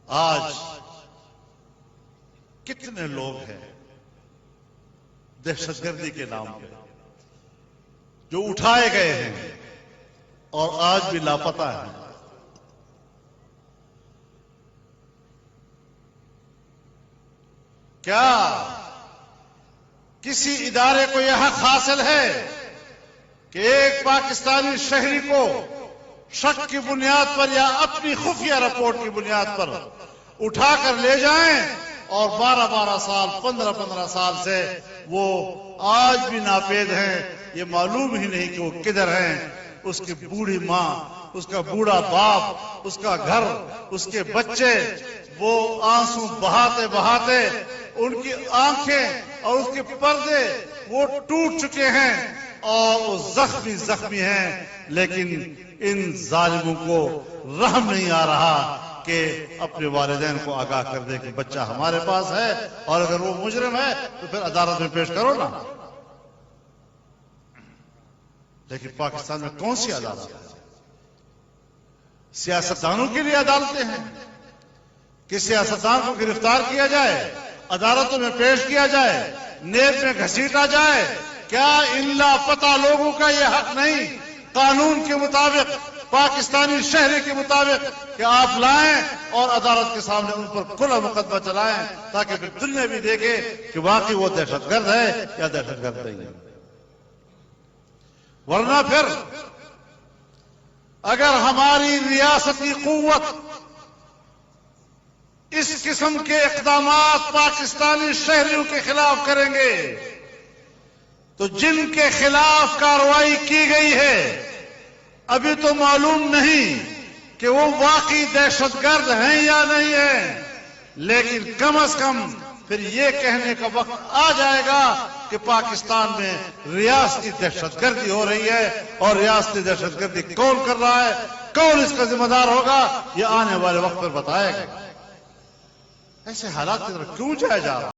آج کتنے لوگ ہیں دہشت گردی کے نام پہ جو اٹھائے گئے ہیں اور آج بھی لاپتہ ہیں. کیا کسی ادارے کو یہ حق حاصل ہے کہ ایک پاکستانی شہری کو شک کی بنیاد پر یا اپنی خفیہ رپورٹ کی بنیاد پر اٹھا کر لے جائیں اور 12 سال 15 سال سے وہ آج بھی ناپید ہیں؟ یہ معلوم ہی نہیں کہ وہ کدھر ہیں. اس کی بوڑھی ماں، اس کا بوڑھا باپ، اس کا گھر، اس کے بچے، وہ آنسو بہاتے بہاتے ان کی آنکھیں اور اس کے پردے وہ ٹوٹ چکے ہیں اور وہ زخمی ہیں. لیکن ان ظالموں کو رحم نہیں آ رہا کہ اپنے والدین کو آگاہ کر دے کہ بچہ ہمارے پاس ہے، اور اگر وہ مجرم ہے تو پھر عدالت میں پیش کرو نا. لیکن پاکستان میں کون سی عدالت ہے؟ سیاستدانوں کے لیے عدالتیں ہیں کہ سیاستدان کو گرفتار کیا جائے، عدالتوں میں پیش کیا جائے، نیب میں گھسیٹا جائے. کیا ان لاپتہ لوگوں کا یہ حق نہیں قانون کے مطابق، پاکستانی شہری کے مطابق، کہ آپ لائیں اور عدالت کے سامنے ان پر کھلا مقدمہ چلائیں تاکہ پھر دنیا بھی دیکھے کہ واقعی وہ دہشت گرد ہے یا دہشت گرد نہیں ہے. ورنہ پھر اگر ہماری ریاستی قوت اس قسم کے اقدامات پاکستانی شہریوں کے خلاف کریں گے تو جن کے خلاف کارروائی کی گئی ہے ابھی تو معلوم نہیں کہ وہ واقعی دہشت گرد ہیں یا نہیں ہیں، لیکن کم از کم پھر یہ کہنے کا وقت آ جائے گا کہ پاکستان میں ریاستی دہشت گردی ہو رہی ہے، اور ریاستی دہشت گردی کون کر رہا ہے، کون اس کا ذمہ دار ہوگا، یہ آنے والے وقت پر بتائے گا. ایسے حالات کی طرف کیوں جایا جا رہا ہے؟